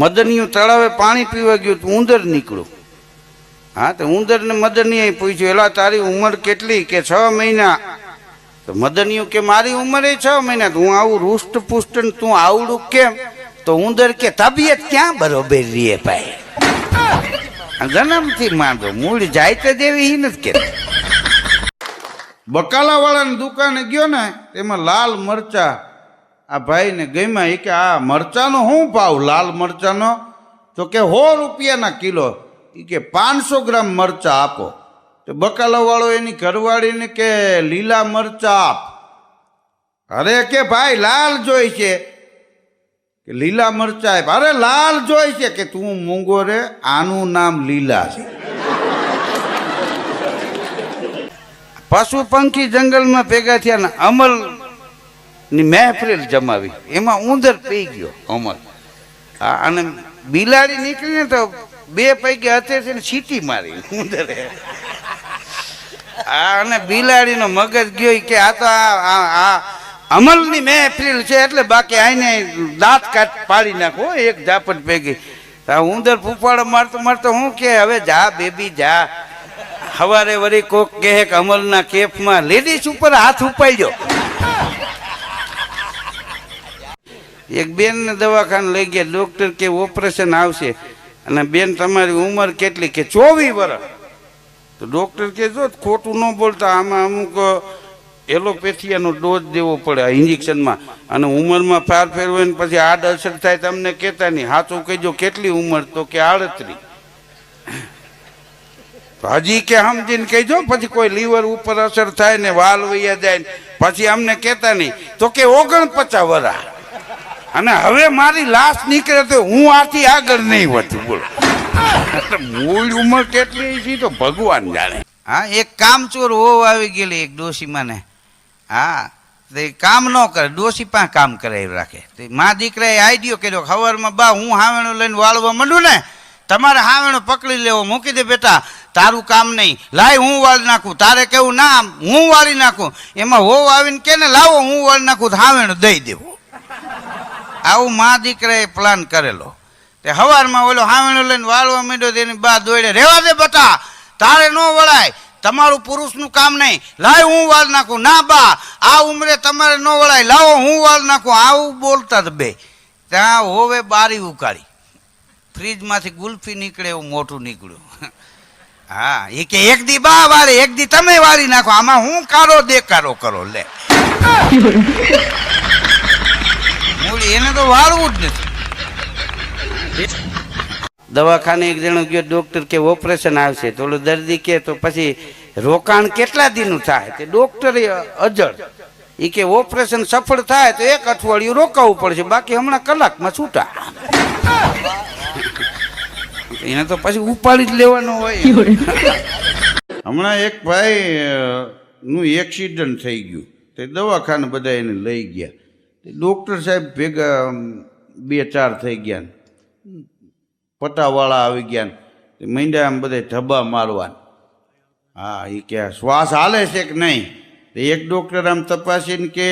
મદનિયું તળાવે પાણી પીવા ગયું તો ઉંદર નીકળ્યું. હા, તો ઉંદરને મદનીએ પૂછ્યું, એલા તારી ઉંમર કેટલી? કે 6 મહિના. તો મદનિયું કે મારી ઉંમર 6 મહિના. તો હું આવું રૂષ્ટ પુષ્ટ તું આવડું કેમ? તો ઉંદર કે તબિયત ક્યાં બરોબર રીએ ભાઈ, જન્મથી માંડો મૂળ જાય તો દેવી નથી કે. બકાલા વાળાની દુકાને ગયો ને, એમાં લાલ મરચા આ ભાઈને ગમ્યા. એ કે આ મરચાનો શું ભાવ લાલ મરચાનો? તો કે 100 રૂપિયાના કિલો. એ કે 500 ગ્રામ મરચા આપો. તો બકાલા વાળો એની ઘરવાળીને કે લીલા મરચા આપ. અરે કે ભાઈ લાલ જોઈ છે. કે લીલા મરચા આપ. અરે લાલ જોઈ છે. કે તું મૂંગો રે, આનું નામ લીલા છે. પશુ પંખી જંગલમાં ભેગા થયા ને અમલ ની મહેફિલ જમાવી. એમાં ઉંદર પી ગયો અમલ. અને બિલાડી નીકળીને તો 2 પૈકી હાથે છે ને સીટી મારી ઉંદરે. અને બિલાડીનો મગજ ગયો કે આ તો આ અમલની મહેફિલ છે એટલે બાકી આઈને દાંત કાઢ પાડી નાખો એક ઝાપટ ભેગી. ઉંદર ફૂફાડો મારતો મારતો હું કે હવે જા બેબી જા. સવારે વળી કોક કહે કે અમલના કેફમાં લેડીઝ ઉપર હાથ ઉપાડ્યો. એક બેન ને દવાખાને લઈ ગયા. ડોક્ટર કે ઓપરેશન આવશે. અને બેન તમારી ઉંમર કેટલી? કે 24 વર્ષ. તો ડોક્ટર કે જો ખોટું ન બોલતા, આમાં અમુક એલોપેથિયાનો ડોઝ દેવો પડે ઇન્જેક્શનમાં. અને ઉંમરમાં ફેરફેર હોય ને પછી આડઅસર થાય તમને કહેતા નહીં. સાચું કહેજો કેટલી ઉંમર? તો કે 38. હજી કે સમજીને કહેજો, પછી કોઈ લીવર ઉપર અસર થાય ને વાલ વૈયા જાય ને પછી અમને કહેતા નહીં. તો કે 49 વર્ષ. અને હવે મારી લાશ નીકળે તો હું આથી આગળ નહીં વધું. બોલો મૂળ ઉંમર કેટલી છે તો ભગવાન જાણે. હા, એક કામચોર હોવ આવી ગયેલી એક ડોશીમાં ને. હા, તે કામ ન કરે, ડોશી પાસે કામ કરાવી રાખે. તે મા દીકરાએ આઈડિયો કર્યો. ખબરમાં બા હું હાવેણું લઈને વાળવા માંડું ને, તમારે હાવેણું પકડી લેવો, મૂકી દે બેટા, તારું કામ નહીં, લાય હું વાળી નાખું. તારે કેવું ના હું વાળી નાખું. એમાં હોવ આવીને કે ને લાવો હું વાળી નાખું તો હાવેણું દઈ દેવું. આવું મા દીકરાએ પ્લાન કરેલો. તે હવારમાં ઓલો હાવેણું લઈને વાળવા માંડ્યો. તેની બા દોડે, રેવા દે બેટા, તારે ન વળાય, તમારું પુરુષનું કામ નહીં, લાય હું વાળ નાખું. ના બા, આ ઉંમરે તમારે ન વળાય, લાવો હું વાળ નાખું. આવું બોલતા જ બે. ત્યાં હોવે બારી ઉકાળી, ફ્રીજમાંથી ગુલ્ફી નીકળે એવું મોટું નીકળ્યું. હા, એ કે એક દી બા વાળે, એક દી તમે વાળી નાખો, આમાં હું કારો દેકારો કરો. લે મૂળી એને તો વાળવું જ નથી. દવાખાને એક જણો ગયો. ડોક્ટર કે ઓપરેશન આવશે. તો ઓલો દર્દી કે તો પછી રોકાણ કેટલા દિનનું થાય? તે ડોક્ટર અજળ. એ કે ઓપરેશન સફળ થાય તો 1 અઠવાડિયું રોકાવું પડશે, બાકી હમણાં કલાકમાં છૂટા. એને તો પછી ઉપાડી જ લેવાનું હોય. હમણાં એક ભાઈ નું એક્સિડન્ટ થઈ ગયું. તે દવાખાને બધા એને લઈ ગયા. ડોક્ટર સાહેબ ભેગા 2-4 થઈ ગયા. પટાવાળા આવી ગયા. માંડ્યા આમ બધા ધબ્બા મારવા. હા, એ કે શ્વાસ હાલે છે કે નહીં? એક ડોક્ટર આમ તપાસીને કે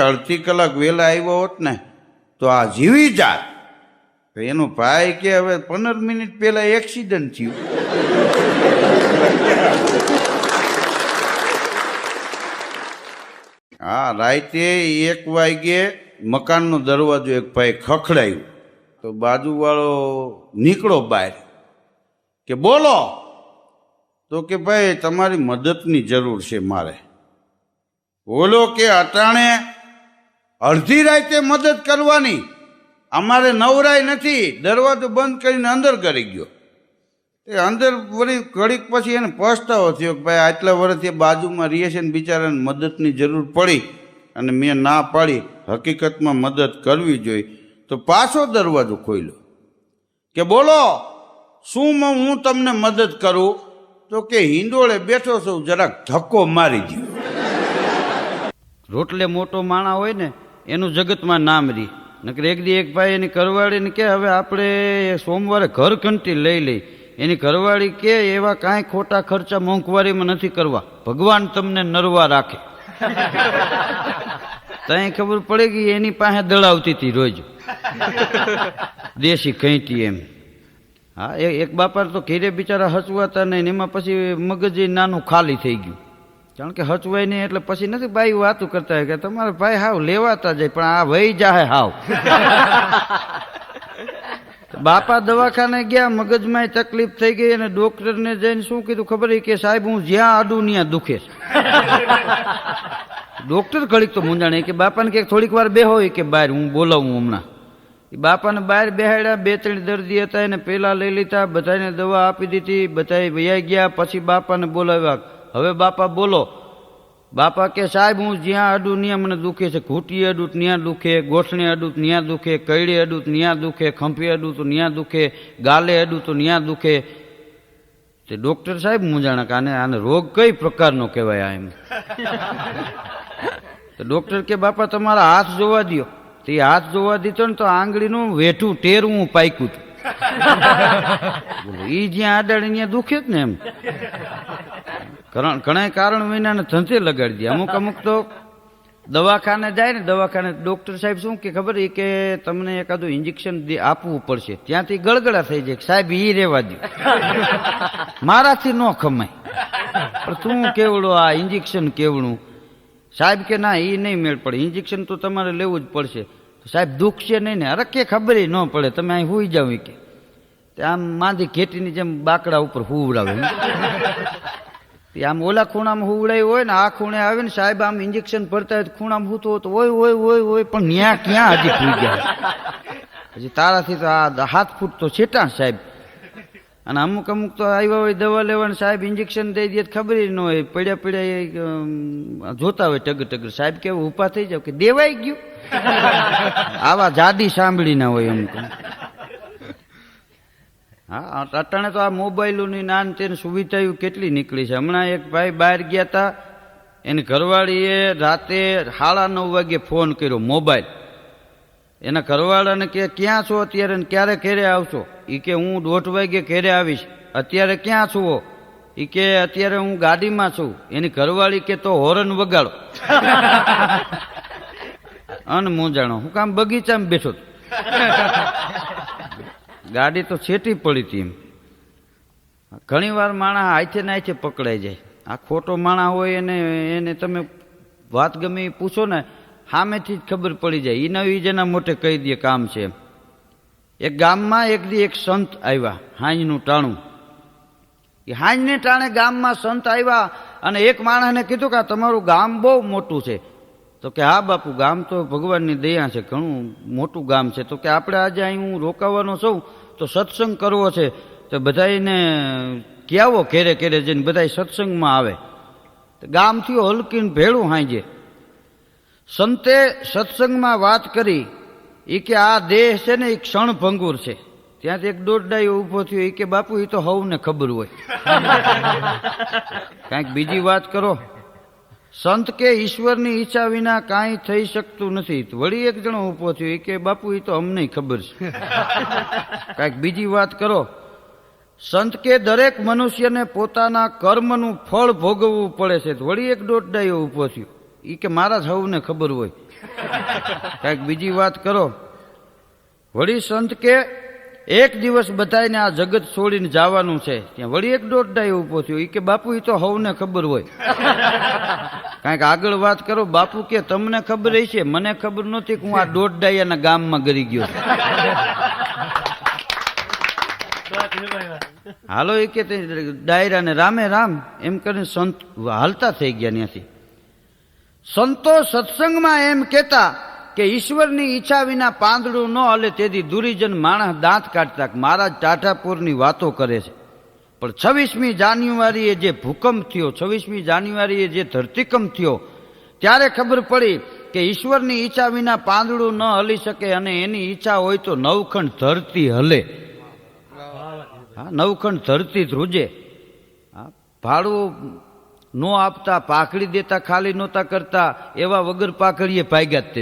અડધી કલાક વહેલા આવ્યો હોત ને તો આ જીવી જાત. એનો ભાઈ કે હવે 15 મિનિટ પહેલા એક્સિડન્ટ થયું. હા, રાતે 1 વાગ્યે મકાનનો દરવાજો એક ભાઈ ખખડાયું. તો બાજુવાળો નીકળો બહાર કે બોલો. તો કે ભાઈ તમારી મદદની જરૂર છે મારે. બોલો કે અટાણે અડધી રાતે મદદ કરવાની? અમારે નવરાય નથી. દરવાજો બંધ કરીને અંદર કરી ગયો. એ અંદર વળી ઘડીક પછી એને પસ્તાવો થયો કે ભાઈ આટલા વર્ષથી બાજુમાં રહીએ છે ને બિચારાને મદદની જરૂર પડી અને મેં ના પાડી. હકીકતમાં મદદ કરવી જોઈએ. તો પાછો દરવાજો ખોલ્યો કે બોલો શું હું તમને મદદ કરું? તો કે હિંડોળે બેઠો છું, જરાક ધક્કો મારી દો. રોટલે મોટો માણા હોય ને એનું જગતમાં નામ રહી. નકર એક દી એક ભાઈ એની ઘરવાળીને કે હવે આપણે સોમવારે ઘર ઘંટી લઈ લઈ. એની ઘરવાળી કે એવા કાંઈ ખોટા ખર્ચા મોંઘવારીમાં નથી કરવા, ભગવાન તમને નરવા રાખે. ત્યાં ખબર પડે કે એની પાસે દળાવતી હતી રોજ. દેશી કઈટી એમ. હા, એક બાપા તો ઘેરે બિચારા હચવાતા નહીં, એમાં પછી મગજ નાનું ખાલી થઈ ગયું, કારણ કે હચવાય નહીં. એટલે પછી નથી બાઈ વાતું કરતા હોય કે તમારા ભાઈ હાવ લેવાતા જાય, પણ આ વહી જાહે હાવ. બાપા દવાખાને ગયા, મગજમાં તકલીફ થઈ ગઈ, અને ડોક્ટરને જઈને શું કીધું ખબર કે સાહેબ હું જ્યાં આડું ત્યાં દુખે છે. ડોક્ટર ઘડીક તો મૂંઝાણે કે બાપાને કે થોડીક વાર બેહો કે બહાર હું બોલાવું હમણાં. એ બાપાને બહાર બેહાડ્યા, 2-3 દર્દી હતા એને પેલા લઈ લીધા, બધાને દવા આપી દીધી, બધા વયા ગયા. પછી બાપાને બોલાવ્યા, હવે બાપા બોલો. બાપા કે સાહેબ હું જ્યાં અડું ત્યાં મને દુખે છે, ઘૂંટી અડું ત્યાં દુખે, ગોઠણે અડું ત્યાં દુખે, કઈડે અડું ત્યાં દુખે, ખંભી અડું તો ત્યાં દુખે, ગાલે અડું તો ત્યાં દુખે. તે ડોક્ટર સાહેબ મૂંઝાણા કે આને રોગ કઈ પ્રકારનો કહેવાય એમ. તો ડોક્ટર કે બાપા તમારા હાથ જોવા દો. તે હાથ જોવા દીધો ને તો આંગળીનું વેઠું ટેરવું પાક્યું હતું. એ જ્યાં આડાડે ત્યાં દુખે જ ને એમ. ઘણા કારણ વિનાને ધંધે લગાડી દે. અમુક તો દવાખાને જાય ને, દવાખાને ડોક્ટર સાહેબ શું કે ખબર એ કે તમને એકાદું ઇન્જેક્શન આપવું પડશે. ત્યાંથી ગળગળા થઈ જાય, સાહેબ ઈ રેવા દો, મારાથી ન ખમાય. પણ તું કેવડો આ ઇન્જેક્શન કેવડું. સાહેબ કે ના એ નહીં મેળ પડે, ઇન્જેક્શન તો તમારે લેવું જ પડશે. સાહેબ દુખશે નહીં ને? અરે કે ખબર ન પડે, તમે અહીં હુઈ જાવ કે. આમ માંદી ઘેટીની જેમ બાકડા ઉપર હુવડાવે. આમ ઓલા ખૂણામાં હુવડાયું હોય ને, આ ખૂણે આવે ને સાહેબ આમ ઇન્જેક્શન ભરતા હોય ખૂણામાં હૂતો તો હોય હોય હોય હોય, પણ ન્યા ક્યાં હજી ભૂઈ ગયા. હજી તારાથી તો આ 7 ફૂટ તો છેટા સાહેબ. અને અમુક તો આવ્યા હોય દવા લેવાનું, સાહેબ ઇન્જેક્શન દઈ દે ખબર ન હોય, પડ્યા જોતા હોય ટગર ટગર. સાહેબ કેવું ઊભા થઈ જાવ કે દેવાઈ ગયું. આવા જાદી સાંભળી ના હોય અમુક. હા, અટાણે તો આ મોબાઈલોની નાન તેની સુવિધાઓ કેટલી નીકળી છે. હમણાં એક ભાઈ બહાર ગયા હતા, એની ઘરવાળીએ રાતે 9:30 વાગે ફોન કર્યો મોબાઈલ. એના ઘરવાળાને કે ક્યાં છો અત્યારે ને ક્યારે ઘેરે આવશો? એ કે હું 1:30 વાગે ઘેરે આવીશ. અત્યારે ક્યાં છો? એ કે અત્યારે હું ગાડીમાં છું. એની ઘરવાળી કે તો હોર્ન વગાડો. અન મૂંઝાણો, હું કામ બગીચામાં બેઠો. ગાડી તો છેટી પડી હતી એમ. ઘણી વાર માણસ હાથે ને હાથે પકડાઈ જાય. આ ખોટો માણસ હોય એને તમે વાત ગમે એ પૂછો ને, સામેથી જ ખબર પડી જાય. એ નવી જેના મોટે કહી દે કામ છે. એક ગામમાં એક દી એક સંત આવ્યા, હાંજનું ટાણું. એ હાંજને ટાણે ગામમાં સંત આવ્યા અને એક માણસને કીધું કે તમારું ગામ બહુ મોટું છે. તો કે હા બાપુ, ગામ તો ભગવાનની દયા છે, ઘણું મોટું ગામ છે. તો કે આપણે આજે અહીં હું રોકાવાનો છું, તો સત્સંગ કરવો છે, તો બધાને કહેવો ઘેરે ઘેરે જઈને બધા સત્સંગમાં આવે. ગામથી હલકીને ભેળું હાંજે સંતે સત્સંગમાં વાત કરી. એ કે આ દેહ છે ને એ ક્ષણભંગુર છે. ત્યાંથી એક દોડડાયો ઊભો થયો. એ કે બાપુ એ તો હવને ખબર હોય, કાંઈક બીજી વાત કરો. સંત કે ઈશ્વરની ઈચ્છા વિના કાંઈ થઈ શકતું નથી. વળી એક જણો ઊભો થયો. એ કે બાપુ એ તો અમને ખબર છે, કાંઈક બીજી વાત કરો. સંત કે દરેક મનુષ્યને પોતાના કર્મનું ફળ ભોગવવું પડે છે. વળી એક દોડડાયો ઊભો થયો. એ કે મારા જ હવને ખબર હોય, કાંઈક બીજી વાત કરો. વળી સંત કે એક દિવસ બધાને આ જગત છોડીને જવાનું છે. ત્યાં વળી એક દોડડાયો ઊભો થયો. એ કે બાપુ એ તો હવને ખબર હોય, કાંઈક આગળ વાત કરો. બાપુ કે તમને ખબર હશે, મને ખબર નહોતી કે હું આ દોડડાયાના ગામમાં ગરી ગયો. હાલો એ કે ડાયરા ને રામે રામ એમ કરીને સંત હાલતા થઈ ગયા. ત્યાંથી સંતો સત્સંગમાં એમ કહેતા કે ઈશ્વરની ઈચ્છા વિના પાંદડું ન હલે. તેથી દુરીજન માણસ દાંત કાઢતા મહારાજ ટાઢાપુરની વાતો કરે છે. પણ 26મી જાન્યુઆરીએ જે ભૂકંપ થયો, 26મી જાન્યુઆરીએ જે ધરતીકંપ થયો, ત્યારે ખબર પડી કે ઈશ્વરની ઈચ્છા વિના પાંદડું ન હલી શકે, અને એની ઈચ્છા હોય તો 9 ખંડ ધરતી હલે. હા, 9 ખંડ ધરતી ધ્રુજે. હા, ભાડું નો આપતા, પાકડી દેતા, ખાલી નહોતા કરતા, એવા વગર પાકડીએ ભાગ્યા જ.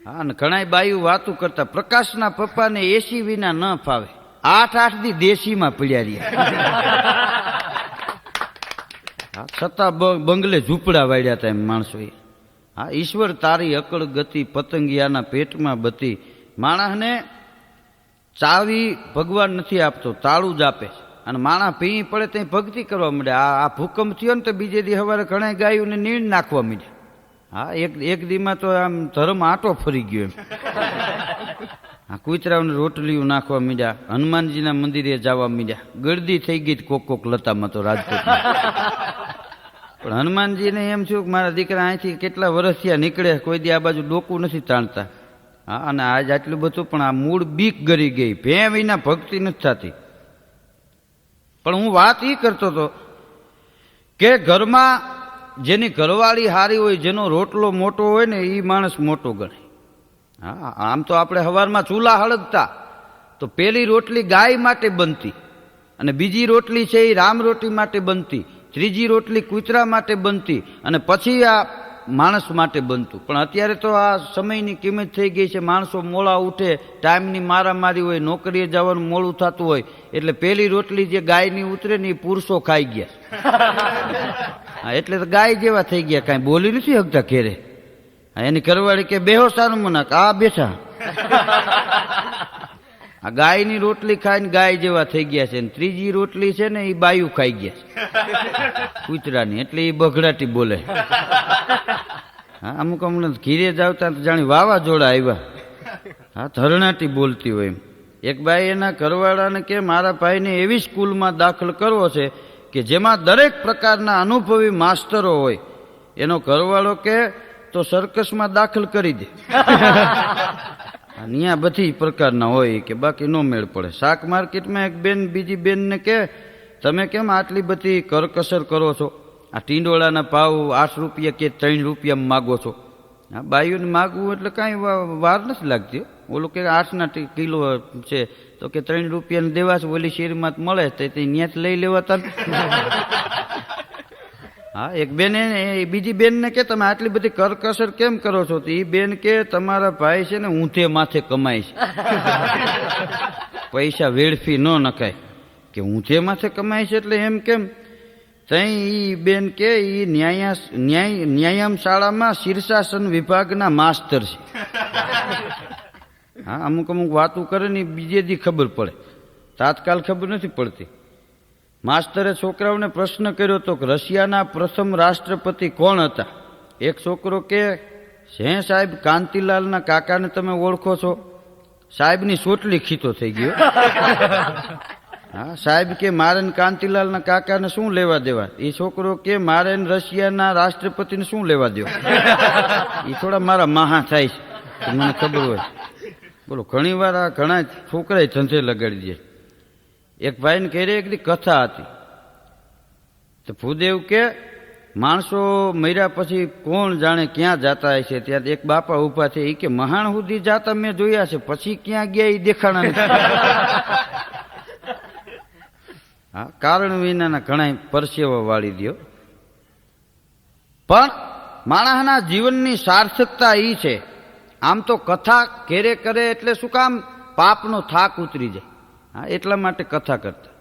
હા, ને ઘણા બાયું વાતું કરતા પ્રકાશના પપ્પાને એસી વિના ન ફાવે. 8 દી દેશીમાં પડ્યા રહ્યા. હા, છતાં બંગલે ઝૂંપડા વાળ્યા હતા એમ માણસોએ. હા, ઈશ્વર તારી અકળ ગતિ, પતંગિયાના પેટમાં બતી, માણસને ચાવી ભગવાન નથી આપતો, તાળું જ આપે છે. અને માણસ ભીં પડે ત્યાં ભક્તિ કરવા માંડે. આ ભૂકંપ થયો ને તો બીજે દી સવારે ઘણા ગાયોને નીણ નાખવા માંડ્યા. હા, એક દીમાં તો આમ ધર્મ આંટો ફરી ગયો એમ. આ કૂતરાઓને રોટલીઓ નાખવા માંડ્યા, હનુમાનજીના મંદિરે જવા માંડ્યા. ગળદી થઈ ગઈ કોક લતામાં તો રાજકોટમાં. પણ હનુમાનજીને એમ થયું કે મારા દીકરા અહીંથી કેટલા વર્ષ થયા નીકળે, કોઈ દી આ બાજુ ડોકું નથી તાણતા. હા, અને આજ આટલું બધું, પણ આ મૂળ બીક ગરી ગઈ, ભે વિના ભક્તિ નથી થતી. પણ હું વાત એ કરતો હતો કે ઘરમાં જેની ઘરવાળી હારી હોય, જેનો રોટલો મોટો હોય ને, એ માણસ મોટો ગણે. હા, આમ તો આપણે સવારમાં ચૂલા હળગતા તો પેલી રોટલી ગાય માટે બનતી, અને બીજી રોટલી છે એ રામ રોટી માટે બનતી, ત્રીજી રોટલી કૂતરા માટે બનતી, અને પછી આ માણસ માટે બનતું. પણ અત્યારે તો આ સમયની કિંમત થઈ ગઈ છે. માણસો મોડા ઉઠે, ટાઈમની મારામારી હોય, નોકરીએ જવાનું મોડું થતું હોય, એટલે પેલી રોટલી જે ગાયની ઉતરે ને એ પુરુષો ખાઈ ગયા. હા, એટલે તો ગાય જેવા થઈ ગયા, કાંઈ બોલી નથી શકતા ઘેરે. એની ઘરવાળી કે બેહો સારું મનાક, આ બેઠા. આ ગાયની રોટલી ખાઈને ગાય જેવા થઈ ગયા છે. ત્રીજી રોટલી છે ને એ બાયું ખાઈ ગયા છે કૂતરાની, એટલે એ બગડાટી બોલે. હા, અમુક અમુક ઘીરે જાવતા જાણી વાવાઝોડા આવ્યા. હા, ધરણાટી બોલતી હોય એમ. એક ભાઈ એના ઘરવાળાને કે મારા ભાઈને એવી સ્કૂલમાં દાખલ કરવો છે કે જેમાં દરેક પ્રકારના અનુભવી માસ્તરો હોય. એનો ઘરવાળો કે તો સર્કસમાં દાખલ કરી દે. અહીંયા બધી પ્રકારના હોય કે બાકી નો મેળ પડે. શાક માર્કેટમાં એક બેન બીજી બેનને કે તમે કેમ આટલી બધી કરકસર કરો છો? આ ટીંડોળાના ભાવ 8 રૂપિયા કે 3 રૂપિયામાં માગો છો. હા, બાઈઓને માગવું એટલે કાંઈ વાર નથી લાગતી. ઓલું કે 8ના કિલો છે તો કે 3 રૂપિયાને દેવા છે, ઓલી શેરીમાં મળે તો ત્યાંથી લઈ લેવાતા. હા, એક બેન બીજી બેનને કે તમે આટલી બધી કરકસર કેમ કરો છો? તો એ બેન કે તમારા ભાઈ છે ને ઊંધે માથે કમાય છે, પૈસા વેડફી ન નખાય. કે ઊંધે માથે કમાય છે એટલે એમ કેમ? તઈ ઈ બેન કે ઈ ન્યાયામ શાળામાં શીર્ષાસન વિભાગના માસ્તર છે. હા, અમુક વાતું કરે ને બીજે દી ખબર પડે, તાત્કાલ ખબર નથી પડતી. માસ્તરે છોકરાઓને પ્રશ્ન કર્યો હતો કે રશિયાના પ્રથમ રાષ્ટ્રપતિ કોણ હતા? એક છોકરો કે હે સાહેબ, કાંતિલાલના કાકાને તમે ઓળખો છો? સાહેબની સોટલી ખીતો થઈ ગયો. હા, સાહેબ કે મારે કાંતિલાલના કાકાને શું લેવા દેવા? એ છોકરો કે મારે રશિયાના રાષ્ટ્રપતિને શું લેવા દેવા? એ થોડા મારા મહા થાય છે, મને ખબર હોય. બોલો, ઘણી વાર આ ઘણા છોકરાએ ધંધે લગાડી દે. એક ભાઈને ઘેરે એક દી કથા હતી. તો ભૂદેવ કે માણસો મર્યા પછી કોણ જાણે ક્યાં જાતા હોય છે. ત્યારે એક બાપા ઉભા છે, એ કે મહાણ સુધી જાતા મેં જોયા છે, પછી ક્યાં ગયા એ દેખાણા નથી. હા, કારણ વિનાના ઘણા પરસેવા વાળી દો. પણ માણસના જીવનની સાર્થકતા એ છે. આમ તો કથા ઘેરે કરે એટલે શું કામ? પાપનો થાક ઉતરી જાય. હા, એટલા માટે કથા કરતા.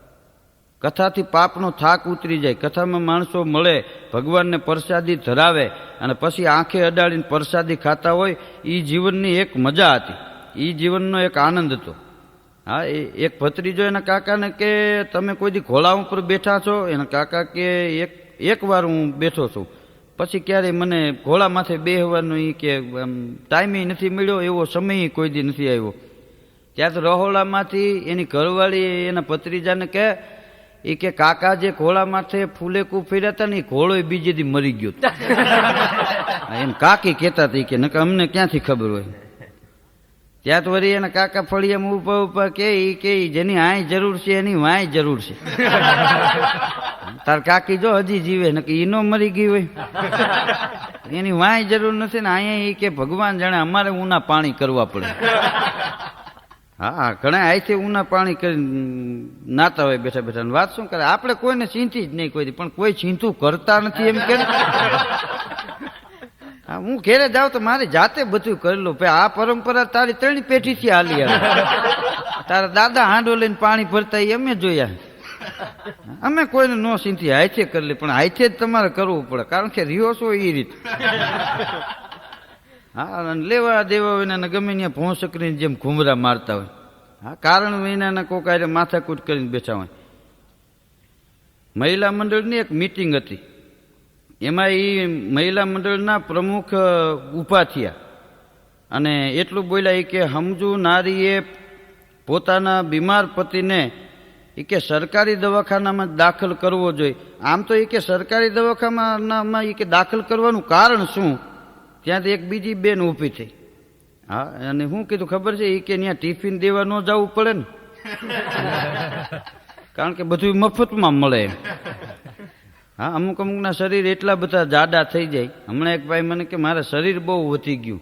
કથાથી પાપનો થાક ઉતરી જાય. કથામાં માણસો મળે, ભગવાનને પ્રસાદી ધરાવે, અને પછી આંખે અડાડીને પ્રસાદી ખાતા હોય. એ જીવનની એક મજા હતી, એ જીવનનો એક આનંદ હતો. હા, એક ભત્રીજો એના કાકાને કે તમે કોઈ દી ઘોડા ઉપર બેઠા છો? એના કાકા કે એક વાર હું બેઠો છું, પછી ક્યારેય મને ઘોડા માથે બેહવાનો એ કે ટાઈમે નથી મળ્યો, એવો સમય કોઈ દી નથી આવ્યો. ત્યાં તો રહોડામાંથી એની ઘરવાળી એના ભત્રીજાને કે એ કે કાકા જે ઘોડા માથે ફૂલેકું ફેર્યા હતા ને એ ઘોડો બીજે દી મરી ગયો. એમ કાકી કહેતા હતા કે નકર અમને ક્યાંથી ખબર હોય. ત્યાં તો વળી એના કાકા ફળિયામાં ઉભા કે જેની આય જરૂર છે એની વાય જરૂર છે. તાર કાકી જો હજી જીવે ને કે ઈનો મરી ગઈ હોય, એની વાય જરૂર નથી ને અહીંયા એ કે ભગવાન જાણે અમારે ઊના પાણી કરવા પડે. હા, ઘણા આયથી ઊના પાણી કરી નાતા હોય બેઠા બેઠા. વાત શું કરે? આપણે કોઈને ચીંતી જ નહીં કોઈ, પણ કોઈ ચીંતું કરતા નથી એમ કે. હા, હું ઘેરે જાઉં તો મારી જાતે બધું કરેલું. આ પરંપરા તારી 3 પેઢીથી હાલી આવે. તારા દાદા હાંડો લઈને પાણી ભરતા એ અમે જોયા. અમે કોઈને નો ચીંતી, હાથે કરી લે. પણ હાથે જ તમારે કરવું પડે, કારણ કે રહ્યો છો એ રીતે. હા અને લેવા દેવા વિનાને ગમે ત્યાં ભોંસકરીની જેમ ઘૂમરા મારતા હોય. હા કારણ વિનાના કોક આરે માથાકૂટ કરીને બેઠા હોય. મહિલા મંડળની એક મિટિંગ હતી, એમાં એ મહિલા મંડળના પ્રમુખ ઊભા થયા અને એટલું બોલ્યા કે સમજુ નારીએ પોતાના બીમાર પતિને એ કે સરકારી દવાખાનામાં દાખલ કરવો જોઈએ. આમ તો એ કે સરકારી દવાખાનામાં એ કે દાખલ કરવાનું કારણ શું? ત્યાંથી એક બીજી બેન ઊભી થઈ. હા અને શું કીધું ખબર છે? એ કે ત્યાં ટિફિન દેવા ન જવું પડે ને, કારણ કે બધું મફતમાં મળે એમ. હા અમુક અમુકના શરીર એટલા બધા જાડા થઈ જાય. હમણાં એક ભાઈ મને કે મારે શરીર બહુ વધી ગયું,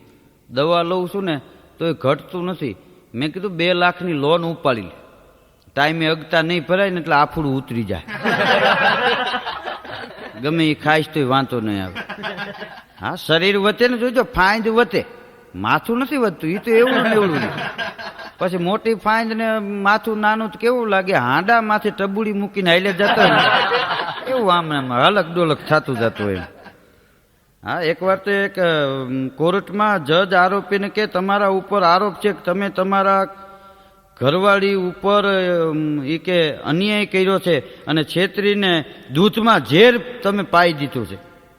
દવા લઉં છું ને તો એ ઘટતું નથી. મેં કીધું 2 લાખની લોન ઉપાડી લે, ટાઈમે અગતા નહીં ભરાય ને એટલે આફડું ઉતરી જાય. ગમે એ ખાઈશ તોય વાંધો નહીં આવે. હા શરીર વધે ને જોજો, ફાંદ વધે, માથું નથી વધતું. એ તો એવું ને એવું નહીં. પછી મોટી ફાંદ ને માથું નાનું તો કેવું લાગે, હાંડા માથે ટબુડી મૂકીને હાલે જતો હોય એવું આમ હલક ડોલક થતું જતું હોય. હા એકવાર તો એક કોર્ટમાં જજ આરોપીને કે તમારા ઉપર આરોપ છે કે તમે તમારા ઘરવાળી ઉપર એ કે અન્યાય કર્યો છે અને છેતરીને દૂધમાં ઝેર તમે પાઈ દીધું છે.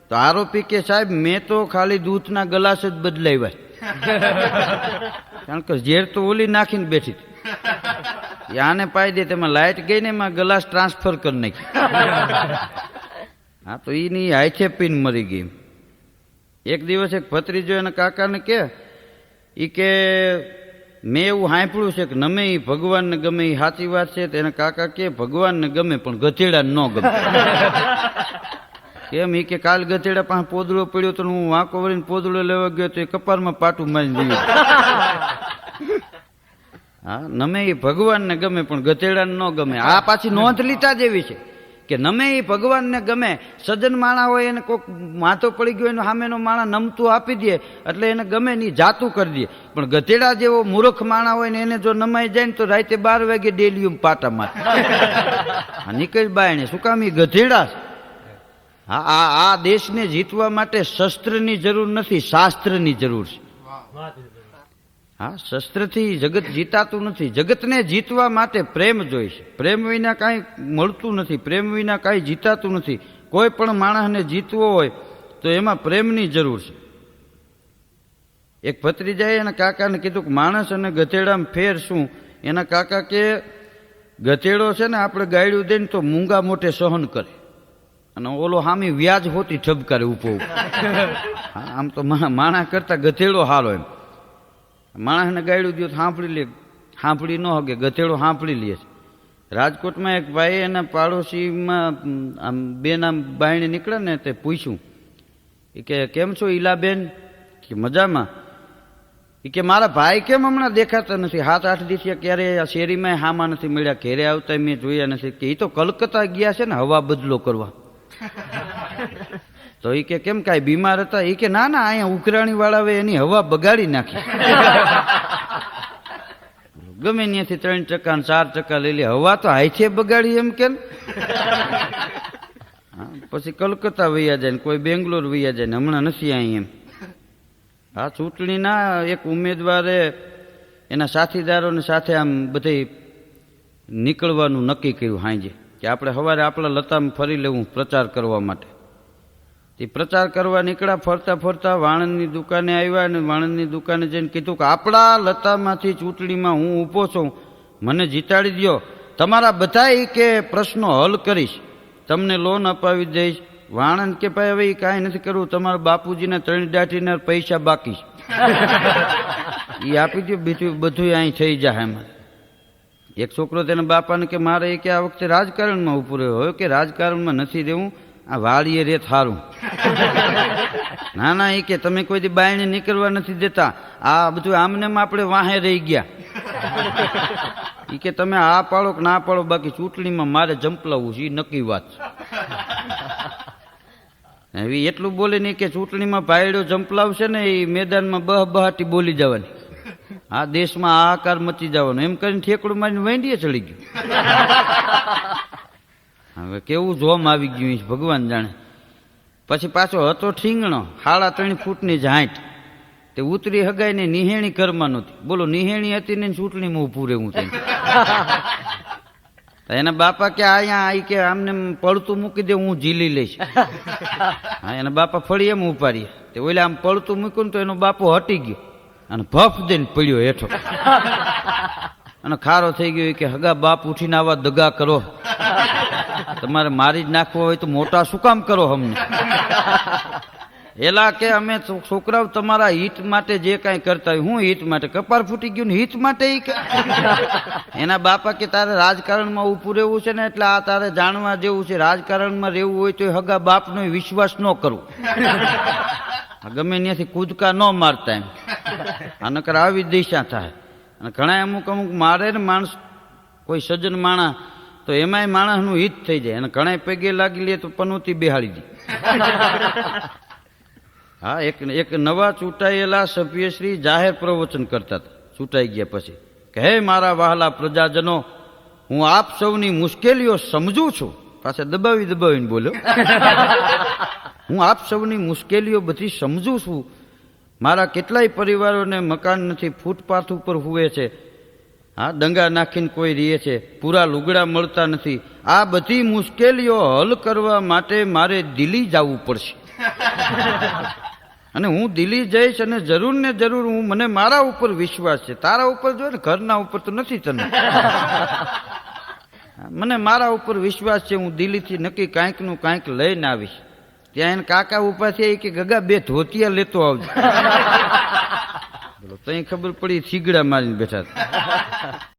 તો આરોપી કે સાહેબ મેં તો ખાલી દૂધના ગ્લાસ જ બદલાવ્યા, કારણ કે ઝેર તો ઓલી નાખીને બેઠી હતી. આને પાઈ દે તેમાં લાઇટ ગઈ ને એમાં ગ્લાસ ટ્રાન્સફર કરી નાખી. હા તો એની હાથે પીને મરી ગઈ. એક દિવસ એક ભત્રીજો એના કાકાને કે એ કે મેં એવું સાંભળ્યું છે કે નમે એ ભગવાનને ગમે. એ સાચી વાત છે? તો એના કાકા કે ભગવાનને ગમે પણ ગધેડાને ન ગમે. કેમ? એ કે કાલ ગધેડા પાસે પોદળો પડ્યો તો હું વાંકો વળીને પોદળો લેવા ગયો તો એ કપારમાં પાટું મારી દીધું. હા નમે એ ભગવાનને ગમે પણ ગધેડાને ન ગમે. આ પાછી નોંધ લીધા જેવી છે કે નમે એ ભગવાનને ગમે. સજ્જન માણા હોય એને કોઈક માથો પડી ગયો એનો સામેનો માણા નમતું આપી દે એટલે એને ગમે નહીં, જાતું કરી દે. પણ ગધેડા જેવો મૂર્ખ માણા હોય ને એને જો નમાઈ જાય ને તો રાતે 12 વાગે ડેલીયું પાટા મારે. નીકળી બાયણે શું કામ? એ ગધેડા. હા આ દેશને જીતવા માટે શસ્ત્રની જરૂર નથી, શાસ્ત્રની જરૂર છે. હા શસ્ત્રથી જગત જીતાતું નથી. જગતને જીતવા માટે પ્રેમ જોઈશે. પ્રેમ વિના કાંઈ મળતું નથી, પ્રેમ વિના કાંઈ જીતાતું નથી. કોઈ પણ માણસને જીતવો હોય તો એમાં પ્રેમની જરૂર છે. એક ભત્રીજાએ એના કાકાને કીધું કે માણસ અને ગધેડામાં ફેર શું? એના કાકા કે ગધેડો છે ને આપણે ગાયડું દઈને તો મૂંગા મોટે સહન કરે અને ઓલો હામી વ્યાજ હોતી ઠબકારે ઉભો. આમ તો માણસ કરતા ગધેડો હારો એમ. માણસને ગાયડું દો સાંભળી લે, સાંભળી ન હગે, ગધેડો સાંભળી લે છે. રાજકોટમાં એક ભાઈ એના પાડોશીમાં આમ બેના બાયણે નીકળે ને તે પૂછ્યું એ કે કેમ છો ઈલાબેન? કે મજામાં. એ કે મારા ભાઈ કેમ હમણાં દેખાતા નથી? 7-8 દિવસ ક્યારે આ શેરીમાં હામાં નથી મળ્યા, ઘેરે આવતા મેં જોયા નથી. કે એ તો કલકત્તા ગયા છે ને હવા બદલો કરવા. તો એ કે કેમ કાંઈ બીમાર હતા? એ કે ના ના અહીંયા ઉકરાણી વાળાએ એની હવા બગાડી નાખી. ગમે ત્યાંથી 3% ને 4% લઈ લે, હવા તો હાથે બગાડી એમ કે. પછી કલકત્તા વૈયા જાય ને કોઈ બેંગ્લોર વૈયા જાય ને હમણાં નથી અહીં એમ. હા ચૂંટણીના એક ઉમેદવારે એના સાથીદારોને સાથે આમ બધે નીકળવાનું નક્કી કર્યું સાંજે કે આપણે સવારે આપણા લતામાં ફરી લેવું પ્રચાર કરવા માટે. તે પ્રચાર કરવા નીકળ્યા. ફરતા ફરતા વાણંદની દુકાને આવ્યા અને વાણંદની દુકાને જઈને કીધું કે આપણા લતામાંથી ચૂંટણીમાં હું ઊભો છું, મને જીતાડી દો, તમારા બધા કે પ્રશ્નો હલ કરીશ, તમને લોન અપાવી દઈશ. વાણંદ કે ભાઈ હવે કાંઈ નથી કરવું, તમારા બાપુજીને 3 દાઢીના પૈસા બાકી એ આપી દો, બીજું બધું અહીં થઈ જાય એમાં. એક છોકરો તેના બાપાને કે મારે કે આ વખતે રાજકારણમાં ઉભું રહ્યો હોય કે રાજકારણમાં નથી રહેવું, આ વાડીએ રે થારું. ના ના એ કે તમે કોઈ દી બાયણે નીકળવા નથી દેતા, આ બધું આમને આપણે વાહે રહી ગયા. એ કે તમે આ પાડો કે ના પાડો, બાકી ચૂંટણીમાં મારે જંપલાવવું છે, એ નક્કી વાત છે. હવે એટલું બોલે નહીં કે ચૂંટણીમાં ભાઈડો જંપલાવશે ને એ મેદાનમાં બહાટી બોલી જવાની, આ દેશમાં હાહાકાર મચી જવાનો, એમ કરીને ઠેકડું મારીને વેંડીએ ચડી ગયું. હવે કેવું જોમ આવી ગયું ભગવાન જાણે. પછી પાછો હતો ઠીંગણો 3.5 ફૂટની જ હાઈટ, તે ઉતરી હગાઈ ને નિહેણી ઘરમાં નહોતી. બોલો નિહેણી હતી ને ચૂંટણીમાં ઊભું રહેવું છે. એના બાપા કે અહીંયા આવી કે આમને પડતું મૂકી દે હું ઝીલી લઈશ. હા એના બાપા ફળી એમ ઉપાડીએ તે ઓલા આમ પડતું મૂક્યું ને તો એનો બાપો હટી ગયો અને ભફ દઈને પડ્યો હેઠો અને ખારો થઈ ગયો કે હગા બાપ ઉઠીને આવા દગા કરો, તમારે મારી જ નાખવો હોય તો મોટા શું કામ કરો અમને. એલા કે અમે છોકરાઓ તમારા હિત માટે જે કાંઈ કરતા હોય. હું હિત માટે? કપાર ફૂટી ગયું ને હિત માટે ઈ કે. એના બાપા કે તારે રાજકારણમાં ઊભું રહેવું છે ને એટલે આ તારે જાણવા જેવું છે. રાજકારણમાં રહેવું હોય તો હગા બાપનો વિશ્વાસ ન કરવો, ગમે ત્યાંથી કૂદકા ન મારતા એમ. આ નકર આવી દિશા થાય. અને ઘણા અમુક મારે ને માણસ કોઈ સજ્જન માણસ તો એમાંય માણસનું હિત થઈ જાય અને ઘણા પગે લાગી લે તો પનોતી બેહાડી દે. હા એક નવા ચૂંટાયેલા સભ્યશ્રી જાહેર પ્રવચન કરતા હતા ચૂંટાઈ ગયા પછી કે હે મારા વહાલા પ્રજાજનો, હું આપ સૌની મુશ્કેલીઓ સમજું છું. પાછા દબાવીને બોલ્યો. હું આપ સૌની મુશ્કેલીઓ બધી સમજું છું. મારા કેટલાય પરિવારોને મકાન નથી, ફૂટપાથ ઉપર હુવે છે. હા દંગા નાખીને કોઈ રહે છે, પૂરા લુગડા મળતા નથી. આ બધી મુશ્કેલીઓ હલ કરવા માટે મારે દિલ્હી જવું પડશે અને હું દિલ્હી જઈશ અને જરૂર ને જરૂર મને મારા ઉપર વિશ્વાસ છે. તારા ઉપર જો ને ઘરના ઉપર તો નથી તને. મને મારા ઉપર વિશ્વાસ છે. હું દિલ્હીથી નક્કી કાંઈકનું કાંઈક લઈને આવીશ. ત્યાં એને કાકા ઉભા થયા કે ગગા 2 ધોતિયા લેતો આવજો. બોલો તઈ ખબર પડી થીગડા મારીને બેઠા.